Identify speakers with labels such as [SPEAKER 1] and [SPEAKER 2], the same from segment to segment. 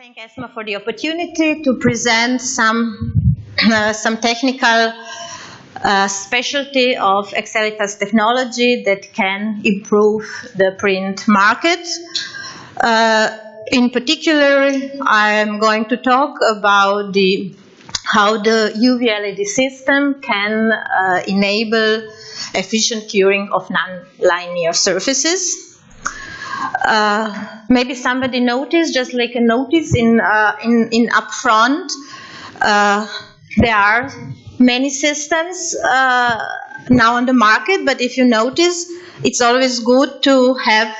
[SPEAKER 1] thank ESMA for the opportunity to present some technical specialty of Excelitas Technology that can improve the print market. In particular, I am going to talk about how the UV LED system can enable efficient curing of non-linear surfaces. Maybe somebody noticed, just like a notice in up front, there are many systems now on the market, but if you notice, it's always good to have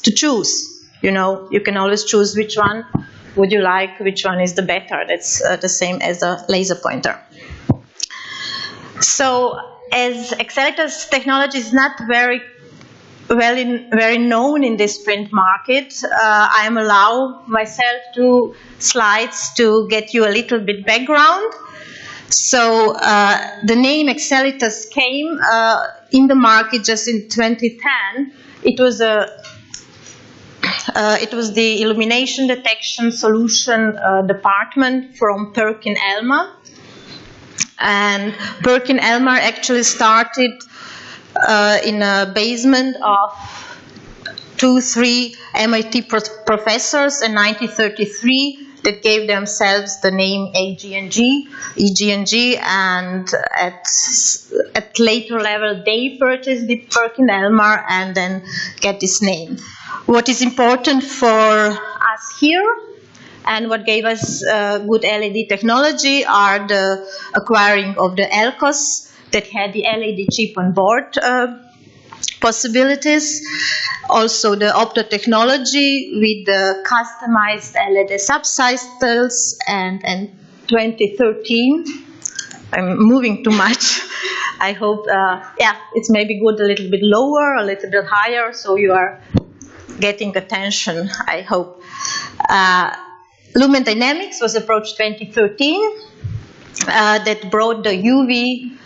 [SPEAKER 1] to choose. You know, you can always choose which one would you like, which one is the better. That's the same as a laser pointer. So, as Excelitas Technology is not very known in this print market, I am allow myself 2 slides to get you a little bit background. So the name Excelitas came in the market just in 2010. It was the illumination detection solution department from Perkin-Elmer, and Perkin-Elmer actually started in a basement of 2-3 MIT professors in 1933 that gave themselves the name EG&G, and at later level they purchased the Perkin-Elmer and then get this name. What is important for us here and what gave us good LED technology are the acquiring of the ELCOS that had the LED chip on board possibilities. Also the opto technology with the customized LED subsystems, and 2013. I'm moving too much. I hope, it's maybe good a little bit lower, a little bit higher, so you are getting attention, I hope. Lumen Dynamics was approached 2013. That brought the UV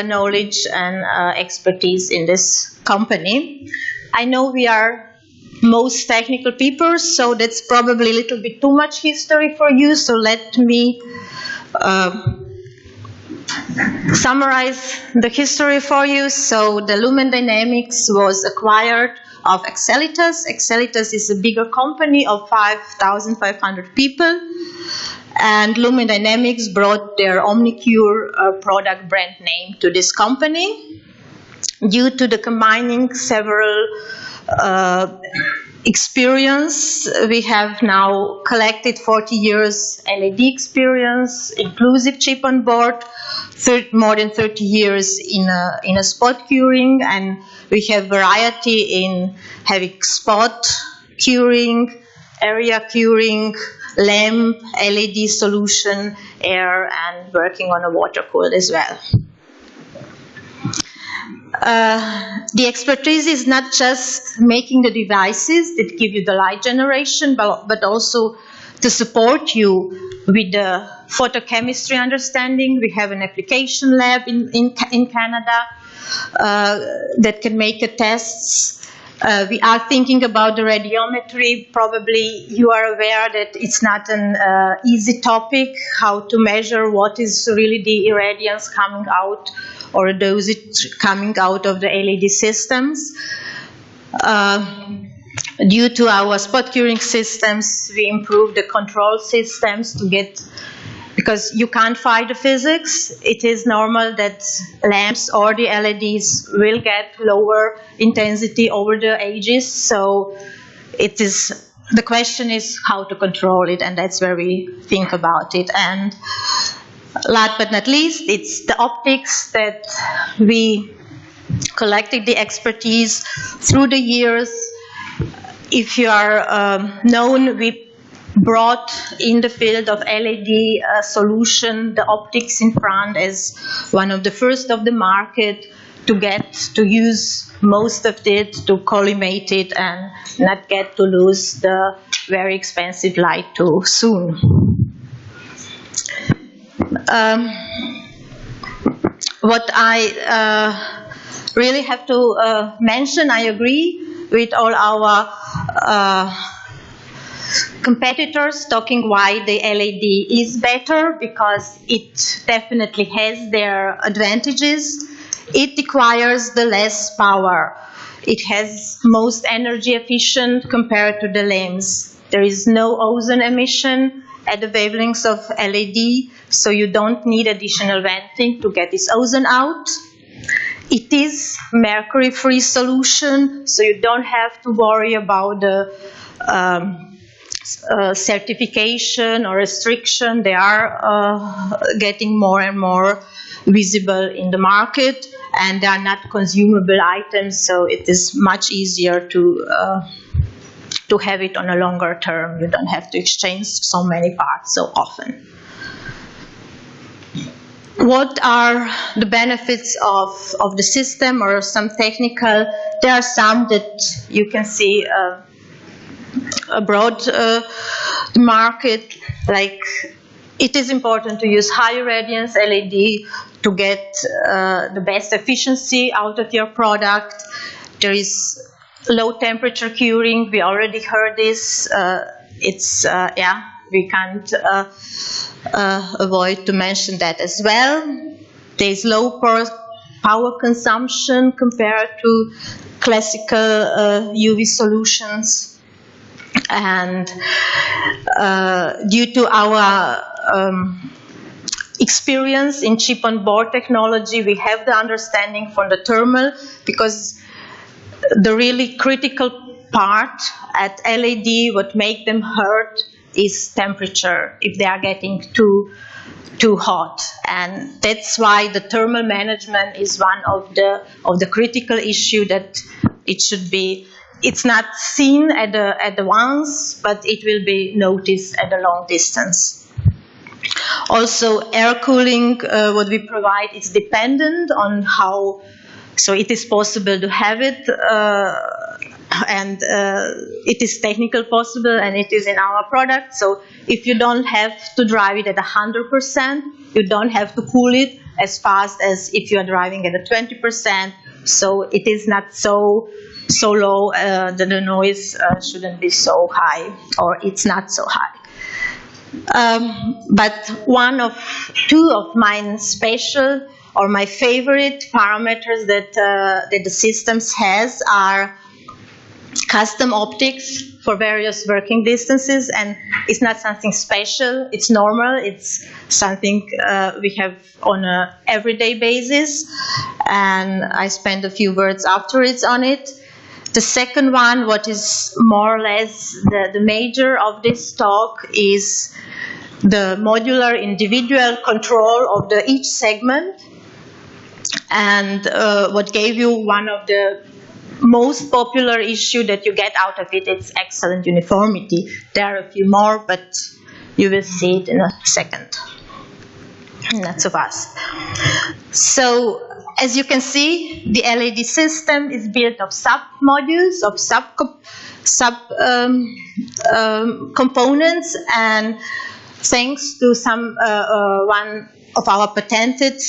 [SPEAKER 1] knowledge and expertise in this company. I know we are most technical people, so that's probably a little bit too much history for you, so let me summarize the history for you. So the Lumen Dynamics was acquired of Excelitas. Excelitas is a bigger company of 5,500 people. And Lumen Dynamics brought their OmniCure product brand name to this company. Due to the combining several experience, we have now collected 40 years LED experience, inclusive chip on board, more than 30 years in a spot curing, and we have variety in having spot curing, area curing, lamp, LED solution, air, and working on a water cooled as well. The expertise is not just making the devices that give you the light generation, but also to support you with the photochemistry understanding. We have an application lab in Canada that can make tests. We are thinking about the radiometry. Probably you are aware that it's not an easy topic, how to measure what is really the irradiance coming out or dosage coming out of the LED systems. Due to our spot curing systems, we improved the control systems to get, because you can't fight the physics. It is normal that lamps or the LEDs will get lower intensity over the ages. So the question is how to control it, and that's where we think about it. And last but not least, it's the optics that we collected the expertise through the years. If you are known, we brought in the field of LED solution the optics in front as one of the first of the market to get to use most of it, to collimate it, and not get to lose the very expensive light too soon. What I really have to mention, I agree with all our competitors talking why the LED is better, because it definitely has their advantages. It requires the less power. It has most energy efficient compared to the lamps. There is no ozone emission at the wavelengths of LED, so you don't need additional venting to get this ozone out. It is mercury-free solution, so you don't have to worry about the certification or restriction. They are getting more and more visible in the market, and they are not consumable items, so it is much easier to have it on a longer term. You don't have to exchange so many parts so often. What are the benefits of the system, or some technical? There are some that you can see abroad the market, like it is important to use high irradiance LED to get the best efficiency out of your product. There is low temperature curing. We already heard this. We can't avoid to mention that as well. There is low power consumption compared to classical UV solutions. And due to our experience in chip-on-board technology, we have the understanding from the thermal, because the really critical part at LED, what make them hurt, is temperature, if they are getting too hot. And that's why the thermal management is one of the critical issue that it should be. It's not seen at the once, but it will be noticed at a long distance. Also, air cooling, what we provide, is dependent on how, so it is possible to have it, and it is technical possible, and it is in our product. So if you don't have to drive it at 100%, you don't have to cool it as fast as if you are driving at a 20%. So it is not so low that the noise shouldn't be so high, or it's not so high. But two of my special or my favorite parameters that the systems has are custom optics for various working distances, and it's not something special, it's normal, it's something we have on an everyday basis, and I spend a few words afterwards on it. The second one, what is more or less the major of this talk, is the modular individual control of each segment, and what gave you one of the most popular issue that you get out of it is excellent uniformity. There are a few more, but you will see it in a second. Not so fast. So, as you can see, the LED system is built of sub-modules, of components, and thanks to one of our patented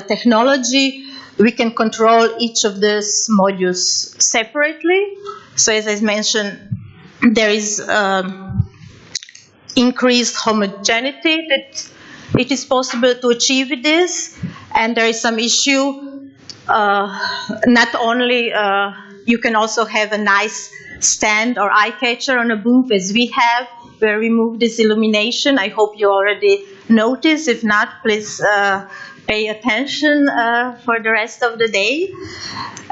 [SPEAKER 1] technology, we can control each of these modules separately. So as I mentioned, there is increased homogeneity that it is possible to achieve with this, and there is some issue. Not only you can also have a nice stand or eye catcher on a booth as we have, where we move this illumination. I hope you already noticed. If not, please pay attention for the rest of the day.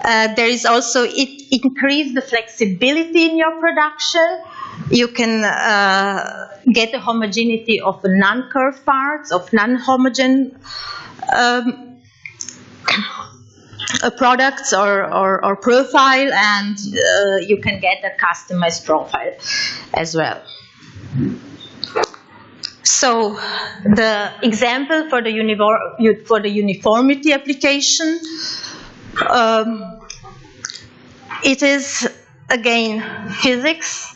[SPEAKER 1] There is also, it increases the flexibility in your production. You can get a homogeneity of non-curved parts, of non-homogeneous products or profile, and you can get a customized profile as well. So the example for the uniformity application, it is again physics.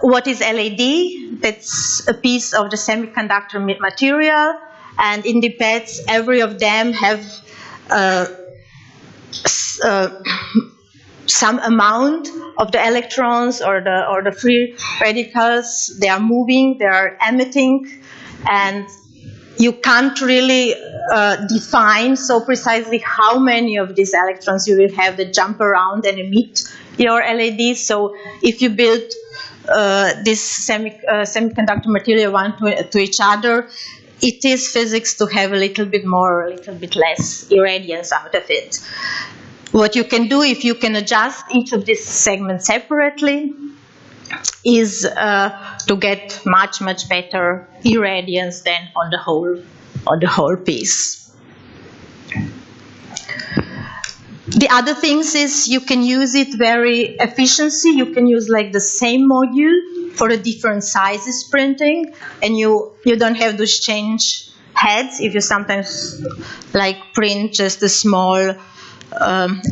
[SPEAKER 1] What is LED? That's a piece of the semiconductor material, and in the pads, every of them have some amount of the electrons or the free radicals, they are moving, they are emitting, and you can't really define so precisely how many of these electrons you will have that jump around and emit your LEDs. So if you build this semiconductor material one to each other, it is physics to have a little bit more or a little bit less irradiance out of it. What you can do, if you can adjust each of these segments separately, is to get much, much better irradiance than on the whole piece. The other things is you can use it very efficiently. You can use like the same module for the different sizes printing, and you don't have to change heads if you sometimes like print just a small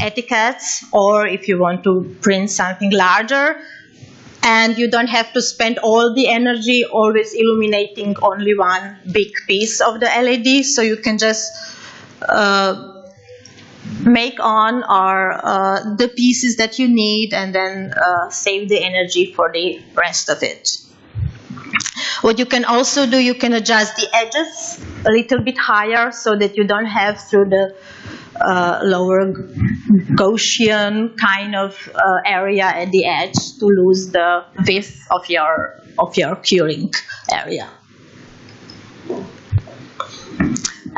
[SPEAKER 1] etiquettes, or if you want to print something larger. And you don't have to spend all the energy always illuminating only one big piece of the LED. So you can just make on the pieces that you need and then save the energy for the rest of it. What you can also do, you can adjust the edges a little bit higher so that you don't have through the lower Gaussian kind of area at the edge to lose the width of your curing area.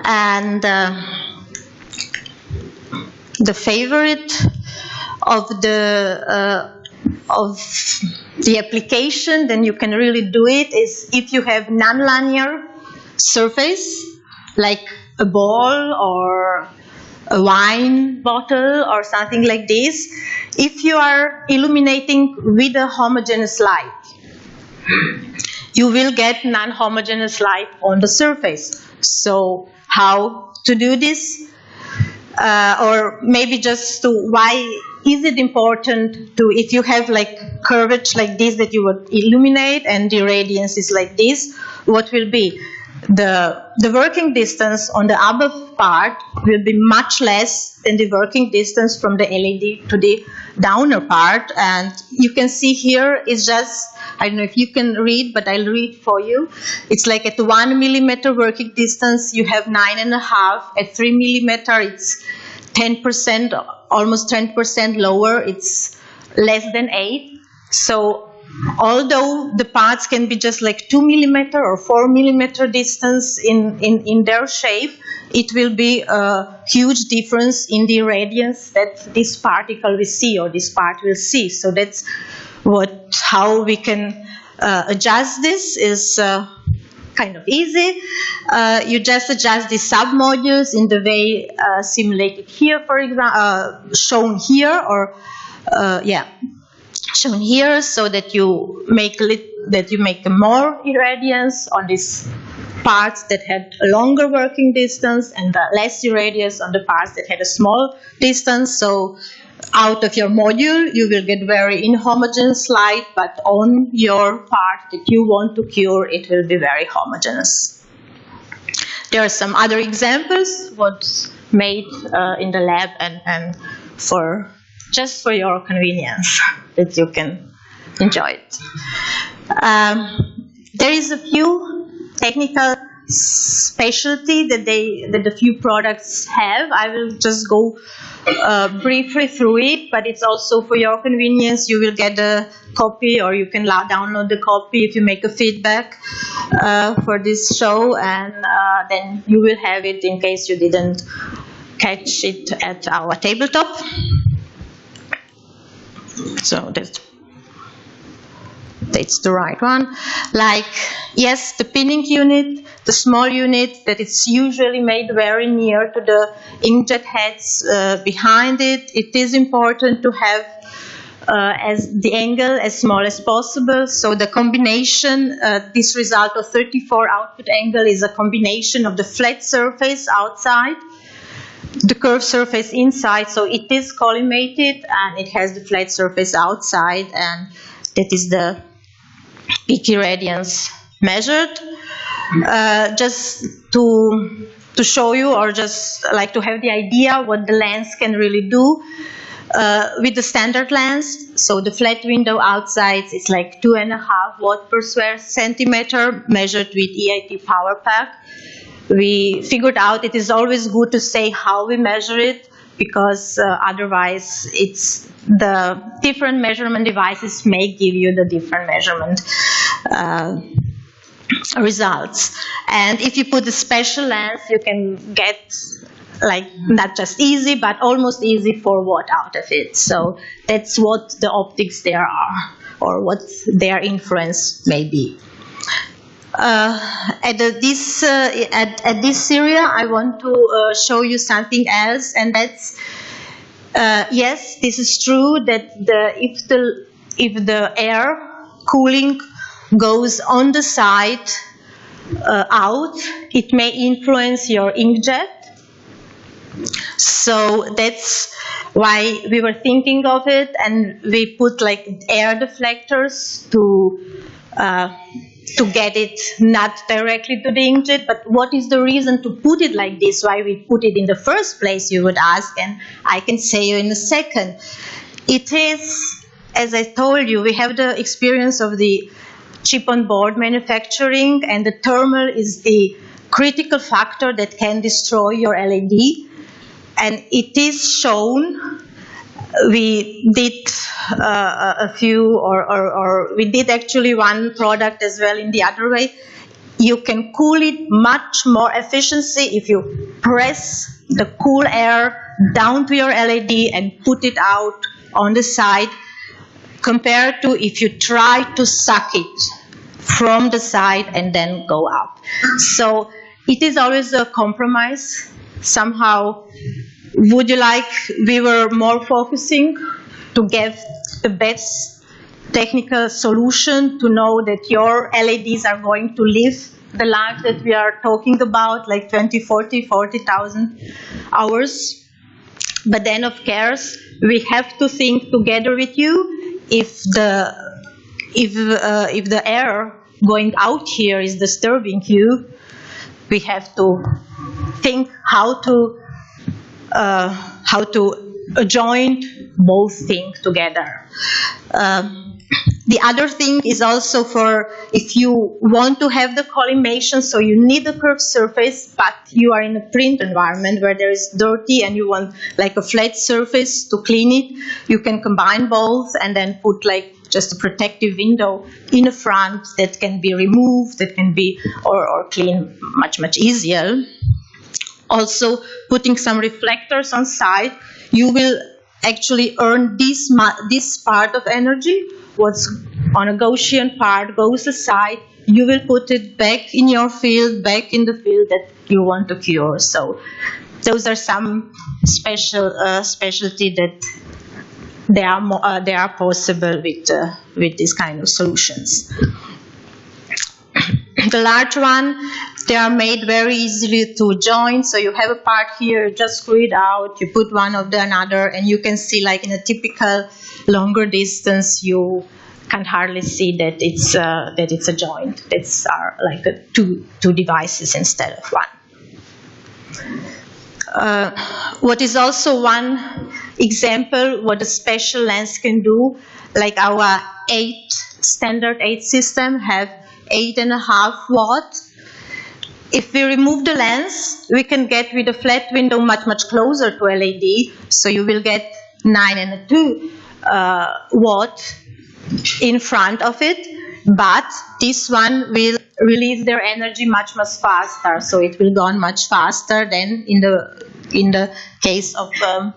[SPEAKER 1] And the favorite of the application, then you can really do it, is if you have nonlinear surface like a ball or a wine bottle or something like this. If you are illuminating with a homogeneous light, you will get non-homogeneous light on the surface. So how to do this? Or maybe just to, why is it important to, if you have like curvature like this that you would illuminate and the radiance is like this, what will be? The working distance on the above part will be much less than the working distance from the LED to the downer part. And you can see here is just, I don't know if you can read, but I'll read for you. It's like at 1 millimeter working distance, you have 9.5. At 3 millimeter, it's 10%, almost 10% lower. It's less than 8. So although the parts can be just like 2 millimeter or 4 millimeter distance in their shape, it will be a huge difference in the radiance that this particle will see or this part will see. So that's how we can adjust this is kind of easy. You just adjust the submodules in the way simulated here, for example, shown here, or shown here, so that you make more irradiance on these parts that had a longer working distance and less irradiance on the parts that had a small distance. So out of your module, you will get very inhomogeneous light, but on your part that you want to cure, it will be very homogeneous. There are some other examples what's made in the lab and just for your convenience that you can enjoy it. There is a few technical specialty that a few products have. I will just go briefly through it, but it's also for your convenience. You will get a copy, or you can download the copy if you make a feedback for this show, and then you will have it in case you didn't catch it at our tabletop. So that's the right one. Like, yes, the pinning unit, the small unit that is usually made very near to the inkjet heads behind it. It is important to have as the angle as small as possible. So the combination, this result of 34 output angle is a combination of the flat surface outside, the curved surface inside, so it is collimated, and it has the flat surface outside, and that is the peak irradiance measured. Just to show you, or just like to have the idea what the lens can really do, with the standard lens. So the flat window outside is like 2.5 watt per square centimeter measured with EIT power pack. We figured out it is always good to say how we measure it, because otherwise it's the different measurement devices may give you the different measurement results. And if you put a special lens, you can get like not just easy, but almost easy 4 watt out of it. So that's what the optics there are, or what their influence may be. At this area, I want to show you something else, and that's yes, this is true that if the air cooling goes on the side out, it may influence your inkjet. So that's why we were thinking of it, and we put like air deflectors to get it not directly to the inkjet. But what is the reason to put it like this? Why we put it in the first place, you would ask, and I can say you in a second. It is, as I told you, we have the experience of the chip-on-board manufacturing, and the thermal is the critical factor that can destroy your LED. And it is shown. We did a few, or we did actually one product as well in the other way. You can cool it much more efficiently if you press the cool air down to your LED and put it out on the side, compared to if you try to suck it from the side and then go up. So it is always a compromise. Somehow, would you like we were more focusing to get the best technical solution, to know that your LEDs are going to live the life that we are talking about, like 20, 40,000 hours? But then, of course, we have to think together with you. If the air going out here is disturbing you, we have to think how to join both things together. The other thing is also for if you want to have the collimation, so you need a curved surface, but you are in a print environment where there is dirty and you want like a flat surface to clean it, you can combine both and then put like just a protective window in the front that can be removed, that can be or clean much easier. Also, putting some reflectors on side, you will actually earn this part of energy. What's on a Gaussian part goes aside. You will put it back in your field, back in the field that you want to cure. So those are some specialty that they are possible with this kind of solutions. The large one, they are made very easily to join. So you have a part here, you just screw it out, you put one of the another, and you can see like in a typical longer distance, you can hardly see that it's a joint. It's like two devices instead of one. What is also one example what a special lens can do, like our standard 8 system have 8.5 watt. If we remove the lens, we can get with a flat window much closer to LED. So you will get 9.2 watt in front of it. But this one will release their energy much faster. So it will go on much faster than in the case of the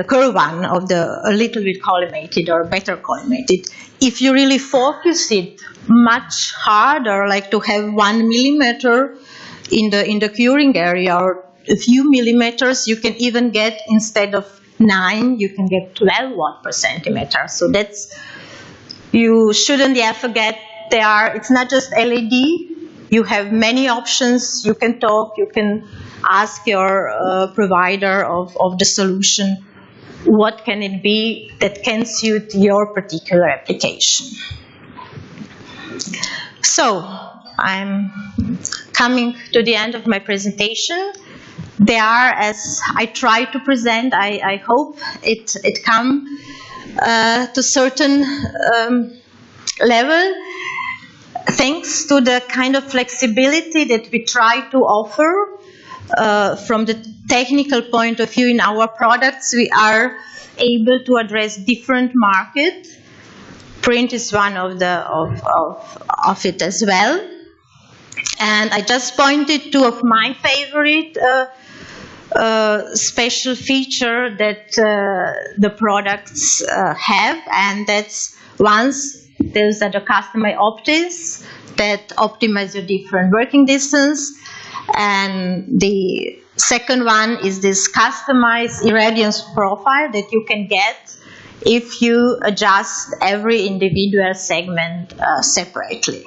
[SPEAKER 1] curved one, of the a little bit collimated or better collimated. If you really focus it much harder, like to have 1 millimeter in the curing area or a few millimeters, you can even get, instead of 9, you can get 12 watt per centimeter. So that's, you shouldn't forget, it's not just LED. You have many options. You can talk, you can ask your provider of the solution, what can it be that can suit your particular application. So I'm coming to the end of my presentation. they are, as I try to present, I hope it come to certain level, thanks to the kind of flexibility that we try to offer from the technical point of view in our products. We are able to address different markets. Print is one of it as well. And I just pointed two of my favorite special feature that the products have, and that's those are the custom optics that optimize your different working distance, and the second one is this customized irradiance profile that you can get if you adjust every individual segment separately.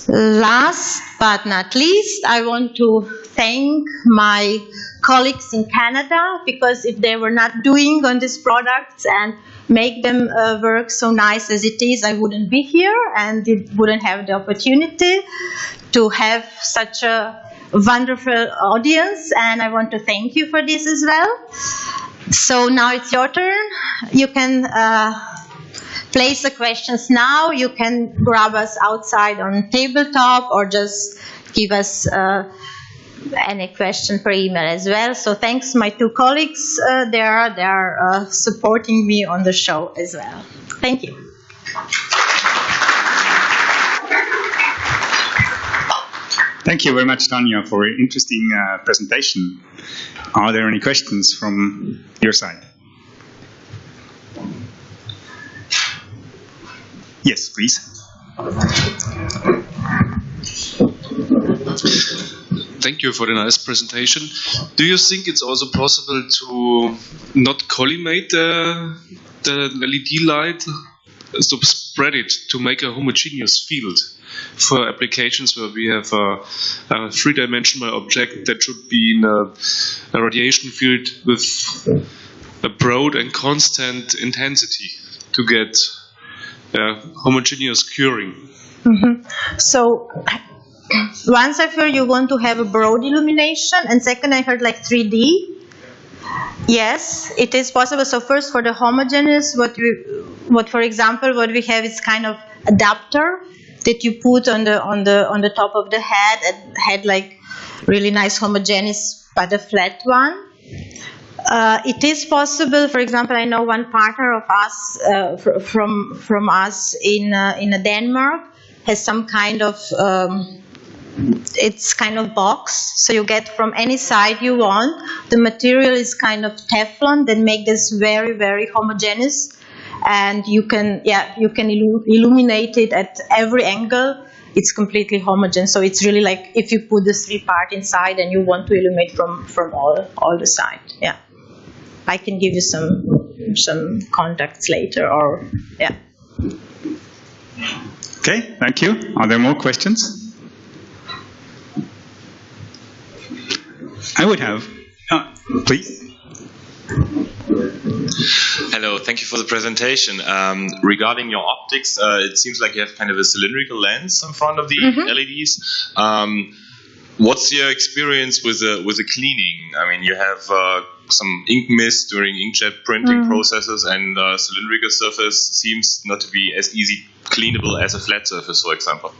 [SPEAKER 1] Last but not least, I want to thank my colleagues in Canada, because if they were not doing on these products and make them work so nice as it is, I wouldn't be here and wouldn't have the opportunity to have such a wonderful audience, and I want to thank you for this as well. So now it's your turn. You can place the questions now. You can grab us outside on tabletop or just give us any question per email as well. So thanks my two colleagues. They are supporting me on the show as well. Thank you.
[SPEAKER 2] Thank you very much, Tanja, for an interesting presentation. Are there any questions from your side? Yes, please.
[SPEAKER 3] Thank you for the nice presentation. Do you think it's also possible to not collimate the LED light, so spread it to make a homogeneous field for applications where we have a three-dimensional object that should be in a radiation field with a broad and constant intensity to get homogeneous curing?
[SPEAKER 1] Mm-hmm. So once I heard you want to have a broad illumination, and second I heard like 3D. Yes, it is possible. So first, for the homogeneous, for example, what we have is kind of adapter that you put on the top of the head, and had like really nice homogeneous but a flat one. It is possible. For example, I know one partner of us from us in Denmark has some kind of it's kind of box, so you get from any side you want. The material is kind of Teflon that make this very, very homogeneous, and you can illuminate it at every angle. It's completely homogeneous, so it's really like if you put the 3 part inside and you want to illuminate from all the side. Yeah, I can give you some contacts later, or yeah.
[SPEAKER 2] Okay, thank you. Are there more questions? I would have. Please.
[SPEAKER 4] Hello, thank you for the presentation. Regarding your optics, it seems like you have kind of a cylindrical lens in front of the LEDs. What's your experience with the cleaning? I mean, you have some ink mist during inkjet printing processes, and cylindrical surface seems not to be as easy cleanable as a flat surface, for example.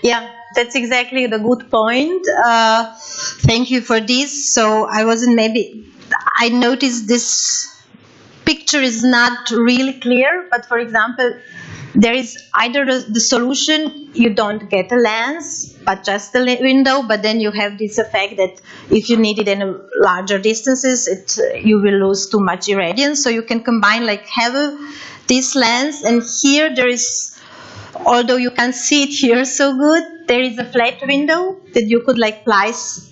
[SPEAKER 1] Yeah, that's exactly the good point. Thank you for this. So I noticed this picture is not really clear, but for example, there is either the solution, you don't get a lens, but just a window, but then you have this effect that if you need it in a larger distances, you will lose too much irradiance. So you can combine, like have this lens, and here there is, although you can't see it here so good, there is a flat window that you could like place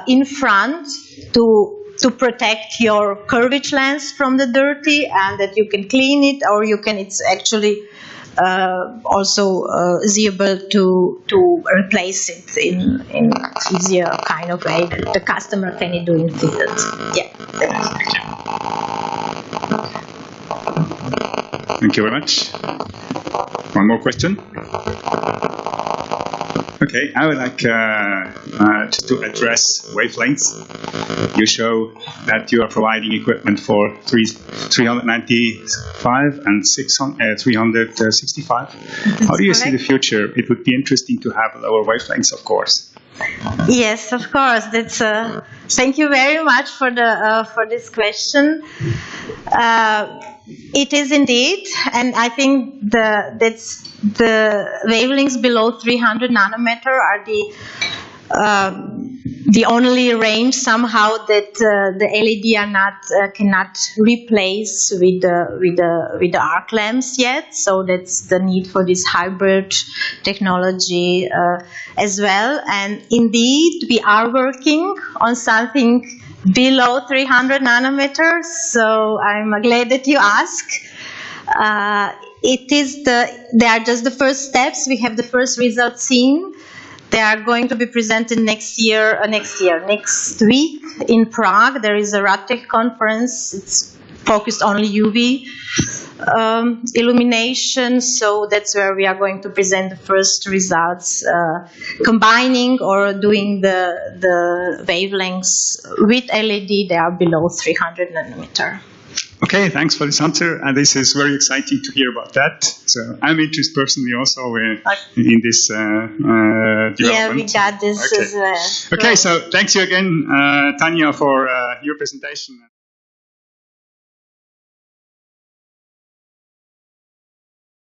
[SPEAKER 1] in front to protect your curvature lens from the dirty, and that you can clean it, or it's actually also able to replace it in easier kind of way that the customer can do in field. Yeah.
[SPEAKER 2] Thank you very much. One more question? Okay, I would like to address wavelengths. You show that you are providing equipment for 395 and 365. How do you see the future? It would be interesting to have lower wavelengths, of course.
[SPEAKER 1] Yes, of course. That's. Thank you very much for this question. It is indeed, and I think the wavelengths below 300 nanometer are the only range somehow that the LED cannot replace with the arc lamps yet. So that's the need for this hybrid technology as well. And indeed, we are working on something below 300 nanometers. So I'm glad that you ask. They are just the first steps. We have the first results seen. They are going to be presented next week in Prague. There is a Inkjet Conference. It's focused on UV illumination. So that's where we are going to present the first results, combining or doing the wavelengths with LED. They are below 300 nanometer.
[SPEAKER 2] Okay, thanks for this answer. And this is very exciting to hear about that. So I'm interested personally also in this development.
[SPEAKER 1] Yeah, we got this as well.
[SPEAKER 2] Okay, so thanks you again, Tanja, for your presentation.